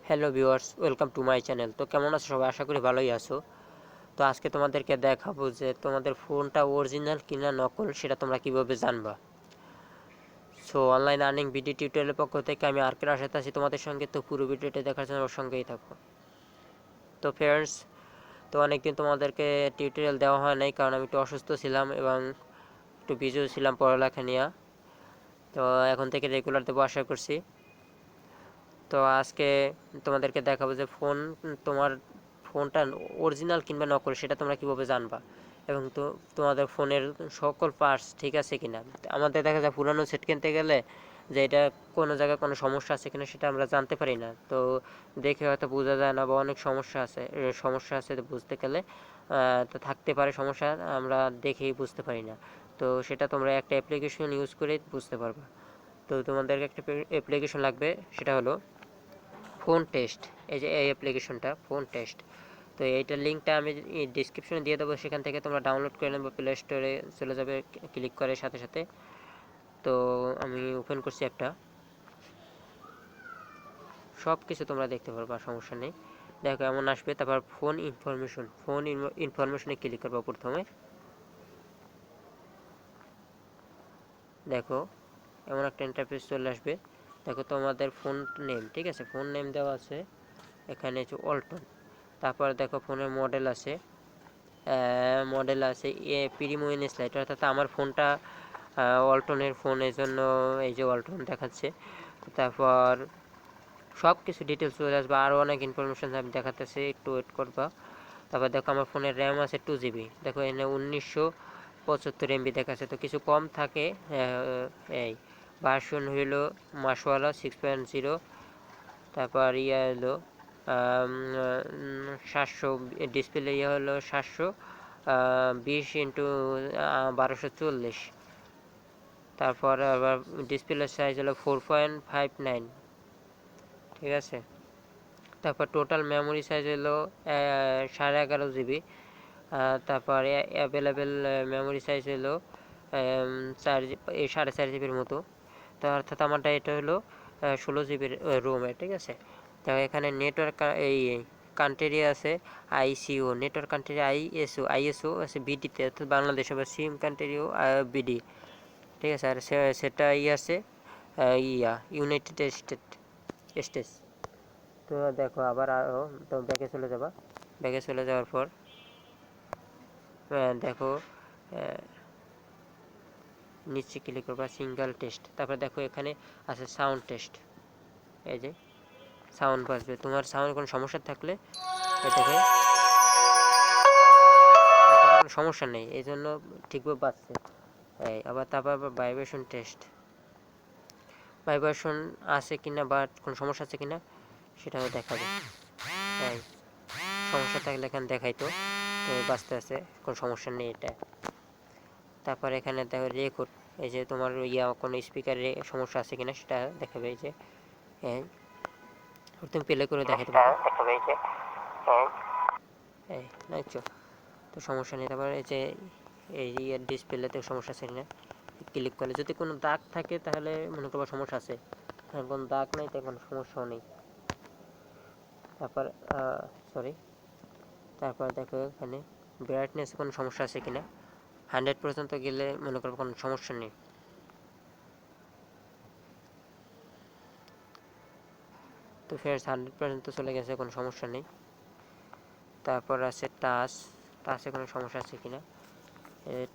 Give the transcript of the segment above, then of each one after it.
Hello viewers, welcome to my channel. তো কেমন আছো সবাই? আশা করি ভালোই আছো। তো আজকে তোমাদেরকে দেখাবো যে তোমাদের ফোনটা অরিজিনাল কিনা নকল সেটা তোমরা কিভাবে জানবা। সো অনলাইন আর্নিং ভিডিও টিউটোরিয়ালের পক্ষ থেকে আমি আর কে রাশেদ আছি তোমাদের সঙ্গে। তো পুরো ভিডিওটা দেখার জন্য ওর সঙ্গেই থাকো। তো ফ্রেন্ডস, তো অনেকদিন তোমাদেরকে টিউটোরিয়াল দেওয়া হয় নাই, কারণ আমি একটু অসুস্থ ছিলাম এবং একটু বিজিও ছিলাম পড়ালেখা নিয়ে। তো এখন থেকে রেগুলার দেবো আশা করছি। তো আজকে তোমাদেরকে দেখাবো যে তোমার ফোনটা অরিজিনাল কিংবা নকল সেটা তোমরা কীভাবে জানবা, এবং তোমাদের ফোনের সকল পার্টস ঠিক আছে কিনা। আমাদের দেখা যায় পুরানো সেট কিনতে গেলে যে এটা কোনো জায়গায় কোনো সমস্যা আছে কিনা সেটা আমরা জানতে পারি না। তো দেখে হয়তো বোঝা যায় না, বা অনেক সমস্যা আছে বুঝতে গেলে তো থাকতে পারে সমস্যা, আমরা দেখেই বুঝতে পারি না। তো সেটা তোমরা একটা অ্যাপ্লিকেশন ইউজ করে বুঝতে পারবা। তো তোমাদেরকে একটা অ্যাপ্লিকেশন লাগবে, সেটা হলো ফোন টেস্ট। এই যে এই অ্যাপ্লিকেশনটা ফোন টেস্ট। তো এইটার লিঙ্কটা আমি ডিসক্রিপশনে দিয়ে দেবো, সেখান থেকে তোমরা ডাউনলোড করে নেবে, প্লে স্টোরে চলে যাবে ক্লিক করে সাথে সাথে। তো আমি ওপেন করছি অ্যাপটা, সব কিছু তোমরা দেখতে পারবা, সমস্যা নেই। দেখো এমন আসবে, তারপর ফোন ইনফরমেশনে ক্লিক করবো প্রথমে। দেখো এমন একটা ইন্টারফেস চলে আসবে। দেখো তোমাদের ফোন নেম, ঠিক আছে, ফোন নেম দেওয়া আছে এখানে হচ্ছে অল্টন। তারপর দেখো ফোনের মডেল আছে প্রিমো ইন স্লাইড, অর্থাৎ আমার ফোনটা ওয়ালটনের ফোন, এই জন্য এই যে ওয়ালটন দেখাচ্ছে। তারপর সব কিছু ডিটেলস চলে আসবে, আরও অনেক ইনফরমেশান আমি দেখাতেছি, একটু ওয়েট করবা। তারপর দেখো আমার ফোনের র্যাম আছে 2 GB। দেখো এখানে 1975 MB দেখাচ্ছে, তো কিছু কম থাকে। এই ভার্সন হইল মাসওয়ালা 6.0। তারপর হলো 700, ডিসপ্লে হলো 720x1240। তারপর আবার ডিসপ্লে সাইজ হলো 4.59, ঠিক আছে। তারপর টোটাল মেমোরি সাইজ হলো 11.5 GB। তারপর অ্যাভেলেবেল মেমোরি সাইজ হলো 4.5 GB মতো। তো অর্থাৎ আমারটা এটা হলো 16 GB রোমে, ঠিক আছে। তো এখানে নেটওয়ার্ক এই কান্ট্রি আছে আইসিও, নেটওয়ার্ক কান্ট্রি আইএসও আছে বিডিতে, অর্থাৎ বাংলাদেশ, আবার সিম কান্ট্রিও বিডি, ঠিক আছে। আর সেটা আছে ইউনাইটেড স্টেটস। তো দেখো আবার আরও, তো ব্যাকে চলে যাবা। ব্যাকে চলে যাওয়ার পর দেখো নিচে ক্লিক করবা সিঙ্গেল টেস্ট। তারপর দেখো এখানে আছে সাউন্ড টেস্ট। এই যে সাউন্ড বাজবে, তোমার সাউন্ড কোনো সমস্যা থাকলে এটাকে, কোনো সমস্যা নেই, এই জন্য ঠিকভাবে বাজছে। আবার তারপর ভাইব্রেশন টেস্ট, ভাইব্রেশন আছে কিনা বা কোনো সমস্যা আছে কিনা সেটাও দেখাবে। সমস্যা থাকলে এখানে দেখাইতো, তো বাঁচতে আছে, কোনো সমস্যা নেই এটা। তারপর এখানে দেখো রেকর্ড, এই যে তোমার কোনো স্পিকারে সমস্যা আছে কিনা সেটা দেখাবে। এই যে তুমি প্লে করে দেখাতে পারো, দেখছো, তো সমস্যা নেই। তারপর এই যে এই ডিসপ্লেতে সমস্যা আছে কিনা ক্লিক করলে, যদি কোনো দাগ থাকে তাহলে মনে করবো সমস্যা আছে, কোনো দাগ নেই তাই কোনো সমস্যাও নেই। তারপর তারপর দেখো এখানে ব্রাইটনেস কোনো সমস্যা আছে কিনা, 100% গেলে মনে করবো কোনো সমস্যা নেই। তো ফ্রেন্ডস 100% তো চলে গেছে, কোনো সমস্যা নেই। তারপর আছে টাচে কোনো সমস্যা আছে কিনা,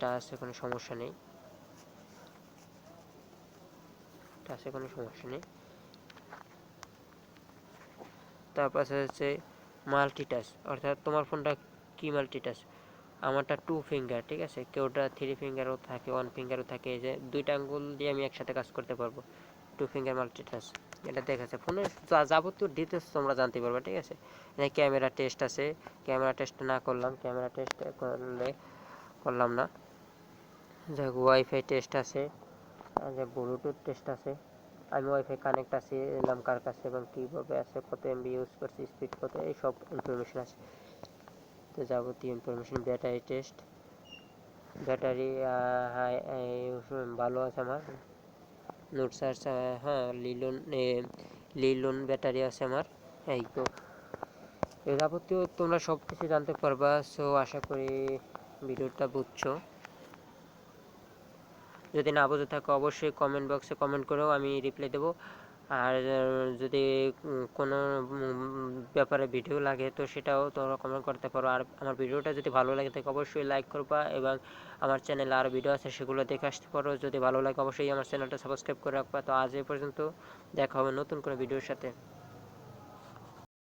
টাচে কোনো সমস্যা নেই, টাচে কোনো সমস্যা নেই। তারপর হচ্ছে মাল্টিটাচ, অর্থাৎ তোমার ফোনটা কি মাল্টিটাচ। আমারটা 2 ফিঙ্গার, ঠিক আছে, কেউটা 3 ফিঙ্গারও থাকে, 1 ফিঙ্গারও থাকে, এই যে 2টা আঙ্গুল দিয়ে আমি একসাথে কাজ করতে পারবো। 2 ফিঙ্গার মাল্টিটাচ, এটা দেখাচ্ছে ফোনের যাবতীয় ডিটেলস তোমরা জানতে পারবে, ঠিক আছে। ক্যামেরা টেস্ট আছে, ক্যামেরা টেস্ট না করলাম, ক্যামেরা টেস্ট করলাম না। যাই হোক, ওয়াইফাই টেস্ট আছে, ব্লুটুথ টেস্ট আছে, আমি ওয়াইফাই কানেক্ট আছি এলাম কার কাছে এবং কীভাবে আছে, কত এমবি ইউজ করছি, স্পিড কত, এই সব ইনফরমেশন আছে। তো যাবতীয় ইনফরমেশন, ব্যাটারি টেস্ট, ব্যাটারি ভালো আছে আমার, নোট সার্চ, হ্যাঁ লিলন ব্যাটারি আছে আমার, এই তো এর যাবতীয় তোমরা সব কিছু জানতে পারবা। সো আশা করি ভিডিওটা বুঝছো। যদি না বুঝে থাকো অবশ্যই কমেন্ট বক্সে কমেন্ট করো, আমি রিপ্লাই দেবো। আর যদি কোনো ব্যাপারে ভিডিও লাগে তো সেটাও তোমরা কমেন্ট করতে পারো। আর আমার ভিডিওটা যদি ভালো লাগে থাকে অবশ্যই লাইক করবা, এবং আমার চ্যানেলে আরও ভিডিও আছে সেগুলো দেখে আসতে পারো। যদি ভালো লাগে অবশ্যই আমার চ্যানেলটা সাবস্ক্রাইব করে রাখবা। তো আজ এই পর্যন্ত, দেখা হবে নতুন কোনো ভিডিওর সাথে।